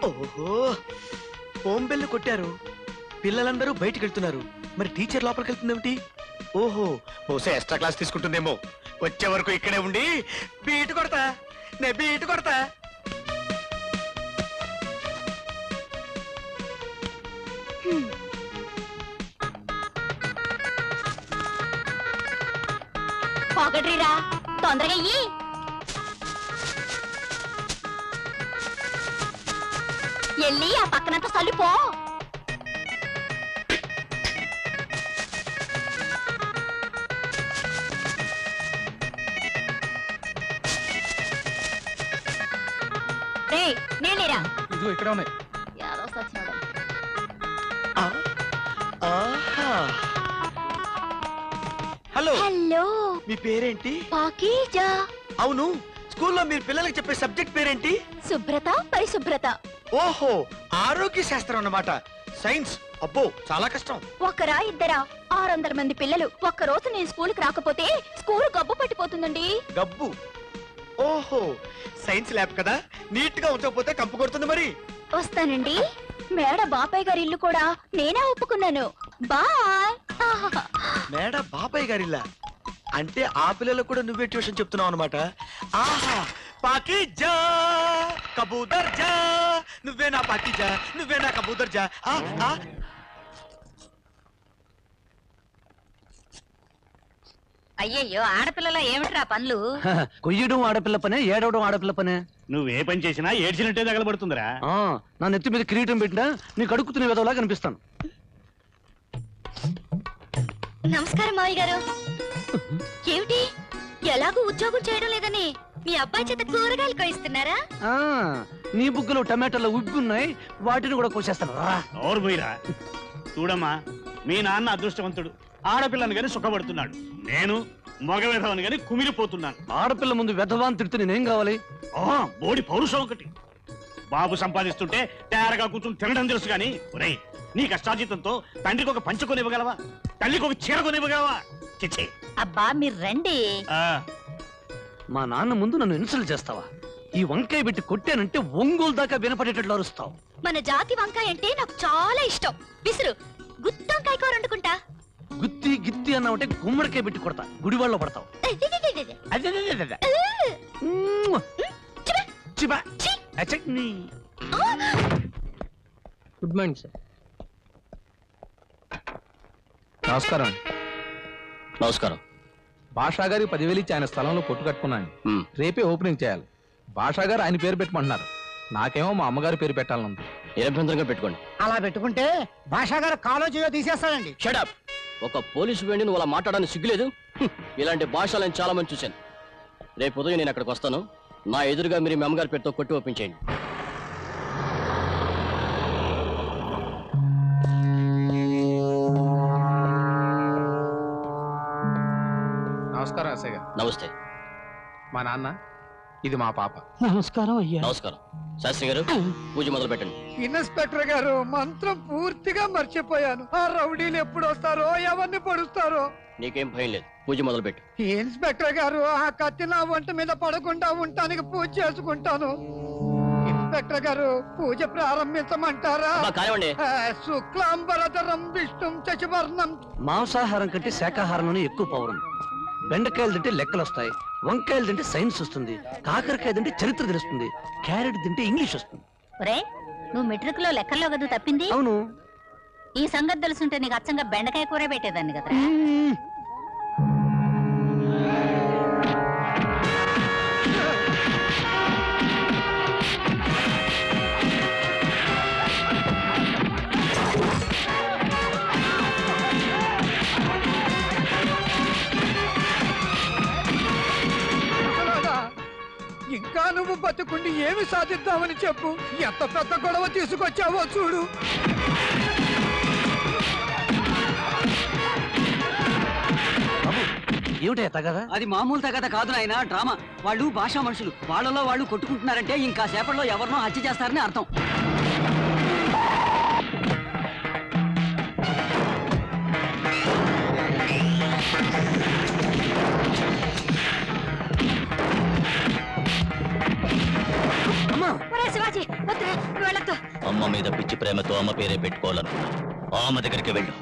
ఓహో, home bell కొట్టారు, పిల్లలందరూ బయటికి వెళ్తున్నారు, మరి టీచర్ లోపలికి వెళ్తుందేమిటి? ఓహో, బహుశా ఎక్స్ట్రా క్లాస్ తీసుకుంటుందేమో. వచ్చే వరకు ఇక్కడే ఉండి బీటు కొడతా, నే బీటు కొడతా. పోగడ్రీరా, తొందరగా అయ్యి. వెళ్ళి ఆ పక్కనంతా చల్లిపో. రే నేనేరా, ఇదిగో ఇక్కడ ఉన్నాయి. హలో హలో, మీ పేరేంటి? పాకీజా. అవును, స్కూల్లో మీరు పిల్లలకి చెప్పే సబ్జెక్ట్ పేరేంటి? శుభ్రత పరిశుభ్రత. ఓహో, ఆరోగ్య శాస్త్రం అన్నమాట. సైన్స్ అబ్బో చాలా కష్టం. ఒకరా ఇద్దరా 600 మంది పిల్లలు. ఒక్కరోజు నేను స్కూల్కి రాకపోతే స్కూల్ గబ్బు పట్టిపోతుందండి. గబ్బు? ఓహో, సైన్స్ ల్యాబ్ కదా, నీట్ గా ఉంచకపోతే కంపు కొడుతుంది. మరి వస్తానండి. మేడ బాబాయ్ గారి ఇల్లు కూడా నేనే ఒప్పుకున్నాను. బాయ్. మేడ బాబాయ్ గారిల్లా అంటే ఆ పిల్లలకు కూడా నువ్వే ట్యూషన్ చెప్తున్నావు అనమాట. ఆహా, పాకీజా కబూదర్ జా, నువ్వే నా పాకీజా, నువ్వే నా కబూదర్ జా. అయ్యయ్యో, ఆడపిల్లల ఏమిట్రా పనులు? కొయ్యడం ఆడపిల్ల పనే, ఏడవడం ఆడపిల్ల పనే. నువ్వే పని చేసినా ఏడ్చినట్టే తగలబడుతుందిరా. నా నెత్తి మీద కిరీటం పెట్టినా నీకు అడుగుతున్న విధంలా కనిపిస్తాను. నమస్కారం మావయ్య గారు. ఏమిటి, ఎలాగూ ఉద్యోగం చేయడం లేదని మీ అబ్బాయి చేత కూరగాయలు కోయిస్తున్నారా? నీ బుగ్గలో టమాటాలు ఉబ్బున్నాయి, వాటిని కూడా కోసేస్తాను. ఎవరు పోయిరా? చూడమ్మా, మీ నాన్న అదృష్టవంతుడు, ఆడపిల్లని గాని సుఖపడుతున్నాడు. నేను మగ విధవని గాని కుమిలిపోతున్నాను. ఆడపిల్ల ముందు వెధవాన్ తిడితే నేనేం కావాలి? బోడి పౌరుషం ఒకటి. బాబు సంపాదిస్తుంటే తయారుగా కూర్చుని తినడం తెలుసు గాని, ఒరేయ్, నీ కష్టార్జితంతో తండ్రికి ఒక పంచ కొనివ్వగలవా? తల్లికి ఒక చీర కొనివ్వగలవా? చిచ్చే. అబ్బా మీరు రండి. మా నాన్న ముందు నన్ను ఇన్సల్ట్ చేస్తావా? ఈ వంకాయ పెట్టి కొట్టానంటే ఒంగోలు దాకా వినపడేటట్లు అరుస్తావు. మన జాతి వంకాయ అంటే నాకు చాలా ఇష్టం. విసురు, గుత్తొంకాయ కూర వండుకుంటా. గుత్తి గిత్తి అన్నావంటే గుమ్మడికాయ పెట్టి కొడతా, గుడివాళ్ళలో పడతావు. Good morning sir. నమస్కారం. నమస్కారం. భాషా గారి 10,000 ఇచ్చి ఆయన స్థలంలో కొట్టు కట్టుకున్నాను. రేపే ఓపెనింగ్ చేయాలి. భాషా గారు ఆయన పేరు పెట్టమంటున్నారు. నాకేమో మా అమ్మగారి పేరు పెట్టాలనుంది. నిరభ్యంతరంగా పెట్టుకోండి. అలా పెట్టుకుంటే భాషా గారు కాలేజీలో తీసేస్తాడండి. షటప్. ఒక పోలీసు వేండి నువ్వు అలా మాట్లాడడానికి సిగ్గులేదు? ఇలాంటి భాషలను చాలా మంది చూశాను. రేపు ఉదయం నేను అక్కడికి వస్తాను. నా ఎదురుగా మీరు మీ అమ్మగారి పేరుతో కొట్టి ఒప్పించేయండి. నమస్కారం ఎస్ఐ గారు. నమస్తే. మా నాన్న, ఇది మా పాప. నమస్కారం అయ్యా. నమస్కారం. శాస్త్రి గారు, పూజ మొదలు పెట్టండి. ఇన్స్పెక్టర్ గారు, మంత్రం పూర్తిగా మర్చిపోయాను. ఆ రౌడీలు ఎప్పుడు వస్తారో, ఎవరిని పొడుస్తారో. నీకేం భయం లేదు, పూజ మొదలు పెట్టు. ఇన్స్పెక్టర్ గారు, ఆ కత్తి నా ఒంటి మీద పడకుండా ఉండటానికి పూజ చేసుకుంటాను. ఇన్స్పెక్టర్ గారు, పూజ ప్రారంభించమంటారా? కానివ్వండి. శుక్లాంబరధరం విష్ణుం శశివర్ణం. మాంసాహారం కంటే శాకాహారంలోనే ఎక్కువ పౌరం. బెండకాయలు తింటే లెక్కలు వస్తాయి, వంకాయలు తింటే సైన్స్ వస్తుంది, కాకరకాయ తింటే చరిత్ర తెలుస్తుంది, క్యారెట్ తింటే ఇంగ్లీష్ వస్తుంది. ఒరే, నువ్వు మెట్రిక్ లో లెక్కల్లో కదా తప్పింది? అవును. ఈ సంగతి తెలుసుంటే నీకు అచ్చంగా బెండకాయ కూర పెట్టేదాన్ని కదా. ఇంకా నువ్వు బతుకుండి ఏమి సాధిద్దామని చెప్పు. ఎంత పెద్ద గొడవ తీసుకొచ్చావో చూడు. ఏమిటా తగదా? అది మామూలు తగదా కాదు నాయన, డ్రామా. వాళ్ళు భాషా మనుషులు, వాళ్ళలో వాళ్ళు కొట్టుకుంటున్నారంటే ఇంకా సేపట్లో ఎవరినో హత్య చేస్తారని అర్థం. శివాజీ, వెళ్ళొద్దు. పిచ్చి ప్రేమతో అమ్మ పేరే పెట్టుకోవాలనుకున్నా. అమ్మ దగ్గరికి వెళ్ళు.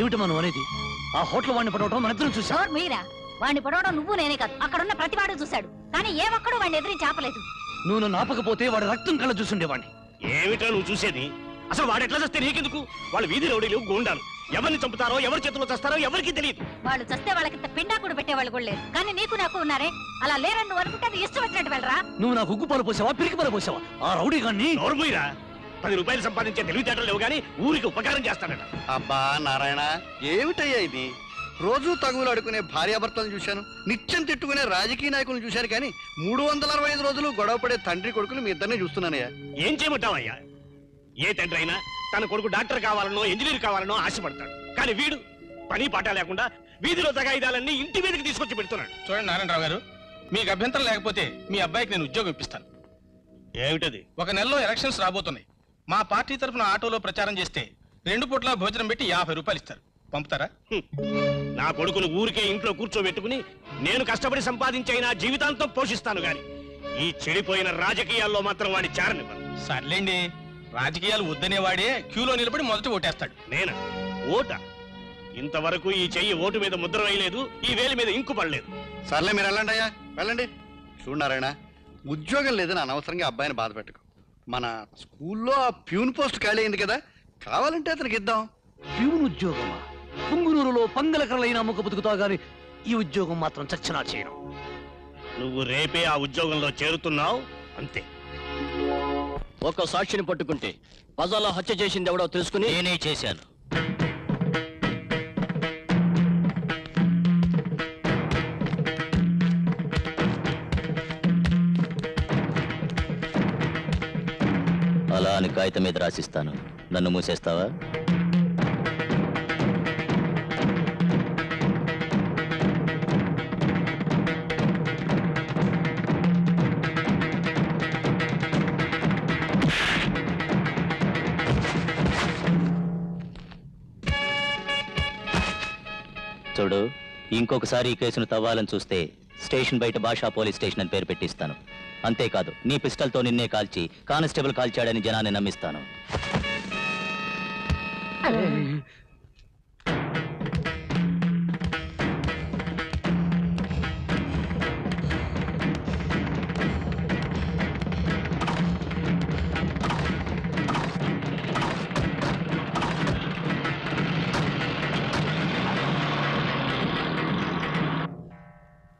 ఏమిటి మనం అనేది? ఆ హోటల్ వాడిని పడవటం మన ఇద్దరం చూసా. మీరా వాడిని పడవడం నువ్వు నేనే కాదు, అక్కడున్న ప్రతివాడు చూశాడు. కానీ ఏ ఒక్కడు వాడిని ఎదిరించి ఆపలేదు. నువ్వు నన్ను ఆపకపోతే వాడి రక్తం కళ్ళ చూసుండేవాడిని. ఏమిటో నువ్వు చూసేది? అసలు వాడు ఎట్లా చేస్తే నీకెందుకు? వాళ్ళు వీధి రౌడీలు, గూండాలు. ఎవరిని చంపుతారో, ఎవరి చేతిలో చేస్తారో ఎవరికి తెలియదు. వాళ్ళు చస్తే వాళ్ళకింత పిండాకుడు పెట్టేవాళ్ళు కూడా లేరు. కానీ నీకు నాకు ఉన్నారే, అలా లేరని నువ్వు అనుకుంటే అది ఇష్టం వచ్చినట్టు వెళ్ళరా. నువ్వు నాకు ఉగ్గు పాలు పోసావా, పిరికి పాలు పోసావా? ఆ రౌడీ గాన్ని నోర్మూయిరా. 10 రూపాయలు సంపాదించే తెలివితేటలు లేవు గానీ ఊరికి ఉపకారం చేస్తాడట. అబ్బా నారాయణ, ఏమిటయ్యా ఇది? రోజు తగులు అడుకునే భార్యాభర్తలను చూశాను, నిత్యం తిట్టుకునే రాజకీయ నాయకులను చూశాను, కానీ 365 రోజులు గొడవపడే తండ్రి కొడుకులు మీ ఇద్దరిని చూస్తున్నానయ్యా. ఏం చేయమంటావయ్యా? ఏ తండ్రి అయినా తన కొడుకు డాక్టర్ కావాలనో ఇంజనీర్ కావాలనో ఆశపడతాడు. కానీ వీడు పని పాట లేకుండా వీధిలో తగాయిదాలన్నీ ఇంటి మీదకి తీసుకొచ్చి పెడుతున్నాడు. చూడండి నారాయణరావు గారు, మీకు అభ్యంతరం లేకపోతే మీ అబ్బాయికి నేను ఉద్యోగం ఇప్పిస్తాను. ఏమిటది? ఒక నెలలో ఎలక్షన్స్ రాబోతున్నాయి. మా పార్టీ తరఫున ఆటోలో ప్రచారం చేస్తే 2 పూట్ల భోజనం పెట్టి 50 రూపాయలు ఇస్తారు. పంపుతారా? నా కొడుకును ఊరికే ఇంట్లో కూర్చోబెట్టుకుని నేను కష్టపడి సంపాదించైనా జీవితాంతం పోషిస్తాను గాని ఈ చెడిపోయిన రాజకీయాల్లో మాత్రం వాడి చేరనివ్వను. సర్లేండి, రాజకీయాలు వద్దనేవాడే క్యూలో నిలబడి మొదట ఓటేస్తాడు. నేనా? ఓట? ఇంతవరకు ఈ చెయ్యి ఓటు మీద ముద్ర వేయలేదు, ఈ వేలి మీద ఇంకు పడలేదు. సర్లే, మీరు వెళ్ళండి అయ్యా, వెళ్ళండి. చూడారాయణ, ఉద్యోగం లేదని అనవసరంగా అబ్బాయిని బాధ పెట్టుకో. మన స్కూల్లో ఆ ప్యూన్ పోస్ట్ ఖాళీ అయింది కదా, కావాలంటే అతనికి ఇద్దాం. ప్యూన్ ఉద్యోగమా? పుంగునూరులో పంగలకరలైన అమ్ముకు బతుకుతావు గాని ఈ ఉద్యోగం మాత్రం చచ్చినా చేయను. నువ్వు రేపే ఆ ఉద్యోగంలో చేరుతున్నావు, అంతే. ఒక సాక్షిని పట్టుకుంటే బజార్లో హత్య చేసింది ఎవడో తెలుసుకుని నేనే చేశాను. అలా అని కాగితం మీద రాసిస్తాను. నన్ను మూసేస్తావా? చూడు, ఇంకొకసారి ఈ కేసును తవ్వాలని చూస్తే స్టేషన్ బయట భాషా పోలీస్ స్టేషన్ అని పేరు పెట్టిస్తాను. అంతేకాదు, నీ పిస్టల్తో నిన్నే కాల్చి కానిస్టేబుల్ కాల్చాడని జనాన్ని నమ్మిస్తాను.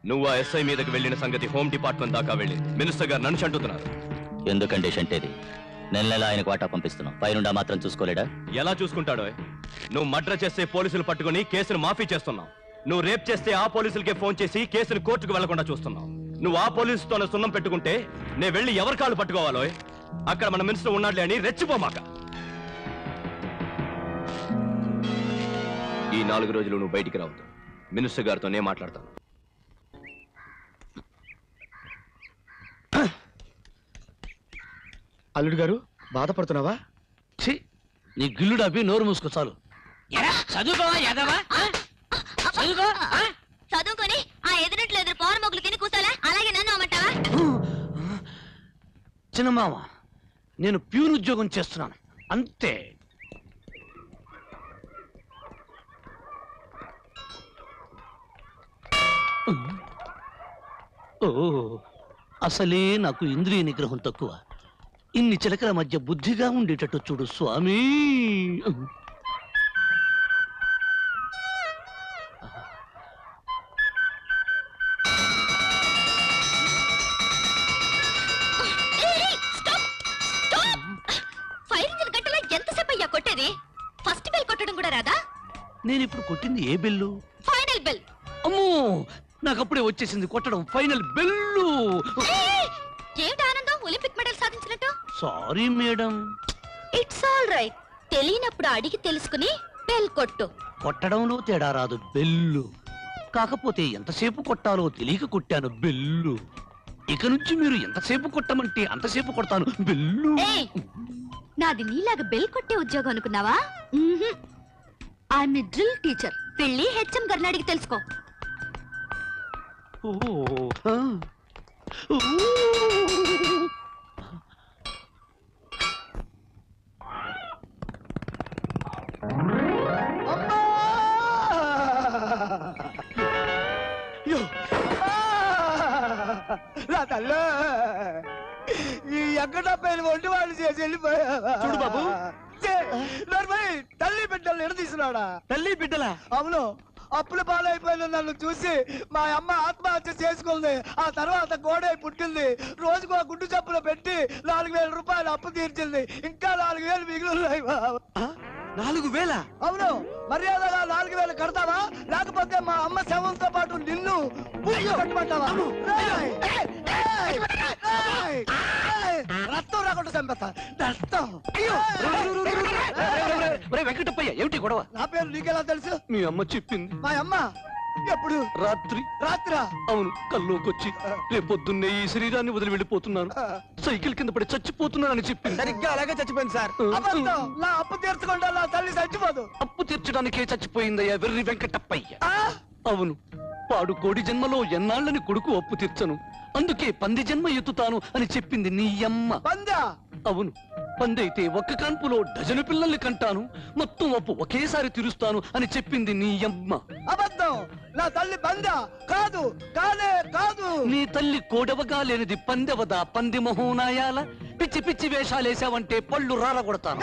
నువ్వు ఆ ఎస్ఐ మీదకి వెళ్ళిన సంగతి హోమ్ డిపార్ట్మెంట్ దాకా వెళ్ళింది. మినిస్టర్ గారు నన్ను చంటున్నారు. ఎందుకంటే షంటేది నెల నెల ఆయనకు వాటా పంపిస్తున్నాం. పైనుండా మాత్రం చూసుకోలేడా? ఎలా చూసుకుంటాడో? నువ్వు మర్డర్ చేస్తే పోలీసులు పట్టుకుని కేసును మాఫీ చేస్తున్నావు. నువ్వు రేప్ చేస్తే ఆ పోలీసులకే ఫోన్ చేసి కేసును కోర్టుకు వెళ్లకుండా చూస్తున్నావు. నువ్వు ఆ పోలీసుతో సున్నం పెట్టుకుంటే నేను వెళ్ళి ఎవరి కాళ్ళు పట్టుకోవాలో? అక్కడ మన మినిస్టర్ ఉన్నాడులే అని రెచ్చిపోమాక. ఈ 4 రోజులు నువ్వు బయటికి రావద్దు. మినిస్టర్ గారితో నేను మాట్లాడతాను. అల్లుడు గారు, బాధపడుతున్నావా? ఛీ, నీ గిల్లుడాపి నోరు మూసుకో చాలు. చదువుకొని ఆ ఎదురుట్లు ఎదురు పౌర మొగ్గులు తిని కూర్చోలే, అలాగే నన్ను అమ్మంటావా? చిన్నమామ, నేను ప్యూన్ ఉద్యోగం చేస్తున్నాను, అంతే. ఓ, అసలే నాకు ఇంద్రియ నిగ్రహం తక్కువ. ఇన్ని చిలకల మధ్య బుద్ధిగా ఉండేటట్టు చూడు స్వామి. ఎంతసేపు అయ్యా కొట్టేది? ఫస్ట్ బెల్ కొట్టడం కూడా రాదా? నేను ఇప్పుడు కొట్టింది ఏ బెల్లు? Final bell. అమ్మో, నాకు అప్పుడే వచ్చేసింది కొట్టడం. Final bell. ఏమిటి ఆనందం, ఒలింపిక్ మెడల్ సాధించినట్టు? Sorry madam. It's all right. తెలియనప్పుడు అడిగి తెలుసుకుని బెల్ కొట్టు. కొట్టడంలో తేడా రాదు, బెల్లు. కాకపోతే ఎంతసేపు కొట్టాలో తెలియక కొట్టాను, బెల్లు. ఇక నుంచి మీరు ఎంతసేపు కొట్టమంటే అంతసేపు కొడతాను, బెల్లు. ఏయ్, నాది నీలాగా బెల్ కొట్టే ఉద్యోగం అనుకున్నావా? I'm drill teacher. వెళ్ళి హెచ్ఎం గారిని అడిగి తెలుసుకో. ఓ, ఆ. ఓ. నా తల్లి ఈ ఎక్కడ పైన ఒంటి వాళ్ళు చేసి వెళ్ళిపోయా. చూడు బాబు, తల్లి బిడ్డలు ఎడదీసినాడా? తల్లి బిడ్డలా? అవును. అప్పుల పాలైపోయిన నన్ను చూసి మా అమ్మ ఆత్మహత్య చేసుకుంది. ఆ తర్వాత గోడే పుట్టింది. రోజుకు ఆ గుడ్డు చప్పులు పెట్టి 4,000 రూపాయలు అప్పు తీర్చింది. ఇంకా 4,000 మిగిలిన్నాయి. 4,000? అవును. మర్యాదగా 4,000 కడతావా, లేకపోతే మా అమ్మ శవంతో పాటు నిన్ను కట్టమంటావా? రక్తం రాకుండా చంపేస్తా. రక్తం. వెంకటప్పయ్య, ఏమిటి గొడవ? నా పేరు నీకెలా తెలుసు? మీ అమ్మ చెప్పింది. మా అమ్మ ఎప్పుడు? రాత్రి. రాత్రా? అవును. కల్లోకొచ్చి రేపొద్దున్నే ఈ శరీరాన్ని వదిలి వెళ్ళిపోతున్నాను, సైకిల్ కింద పడి చచ్చిపోతున్నానని చెప్పింది. సరిగ్గా అలాగే చచ్చిపోయింది సార్. అబద్ధం. నా అప్పు తీర్చకుండా నా తల్లి చచ్చిపోదు. అప్పు తీర్చడానికే చచ్చిపోయిందయ్యా వెర్రి వెంకటప్పయ్య. అవును. పాడు కోడి జన్మలో ఎన్నాళ్ళని కొడుకు అప్పు తీర్చను, అందుకే పంది జన్మ ఎత్తుతాను అని చెప్పింది నీ అమ్మ. పందా? అవును. పందైతే ఒక్క కాన్పులో డజను పిల్లల్ని కంటాను, మొత్తం అప్పు ఒకేసారి తీరుస్తాను అని చెప్పింది నీ అమ్మ. అబద్ధం. నా తల్లి పందా కాదు. కాదే కాదు. నీ తల్లి కోడవగా లేనిది పందెవదా? పంది మొహోనాయాల పిచ్చి పిచ్చి వేషాలేసావంటే పళ్ళు రాలగొడతాను.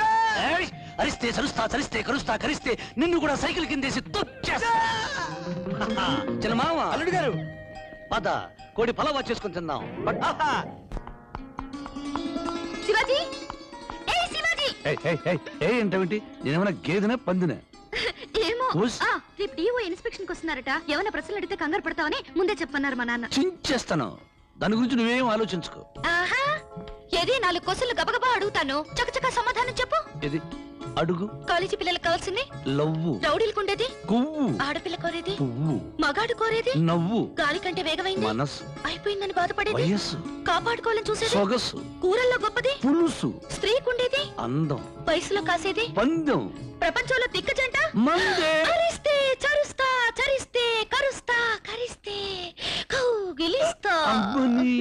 ఏయ్! అరిస్తే చరుస్తా, చరిస్తే కరుస్తా, కరిస్తే నిన్ను కూడా సైకిల్ కిందేసి తొక్కేస్తా. చిన్నమామ, అల్లుడు గారు, పద కోడి పలావా చేసుకుని తిందాం. శివాజీ, ఏ శివాజీ! ఏంటేమిటి? నేనేమన్నా గేదెనే పందినే? ఏమో. ఉస్. రేపు డిఓ ఇన్స్పెక్షన్ కి వస్తున్నారట. ఏమైనా ప్రశ్నలు అడిగితే కంగారు పడతావని ముందే చెప్పన్నారు మా నాన్న. చించేస్తాను. దాని గురించి నువ్వేం ఆలోచించుకో. ఆహా, ఏది 4 క్వశ్చన్లు గబగబా అడుగుతాను, చకచకా సమాధానం చెప్పు. ఇది అడుగు. కాలేజీ పిల్లలకు కావాల్సింది లవ్వు. రౌడీలకు ఉండేది కొవ్వు. ఆడపిల్ల కోరేది పువ్వు. మగాడు కోరేది నవ్వు. గాలి కంటే వేగమైంది మనసు. అయిపోయిందని బాధపడేది వయస్సు. కాపాడుకోవాలని చూసేది సొగసు. కూరల్లో గొప్పది పులుసు. స్త్రీకుండేది అందం. వయసులో కాసేది పందెం. ప్రపంచంలో దిగ్గజంట మందే. అరిస్తే చరుస్తా, చరిస్తే కరుస్తా, కరిస్తే కౌగిలిస్తా. అబ్బని.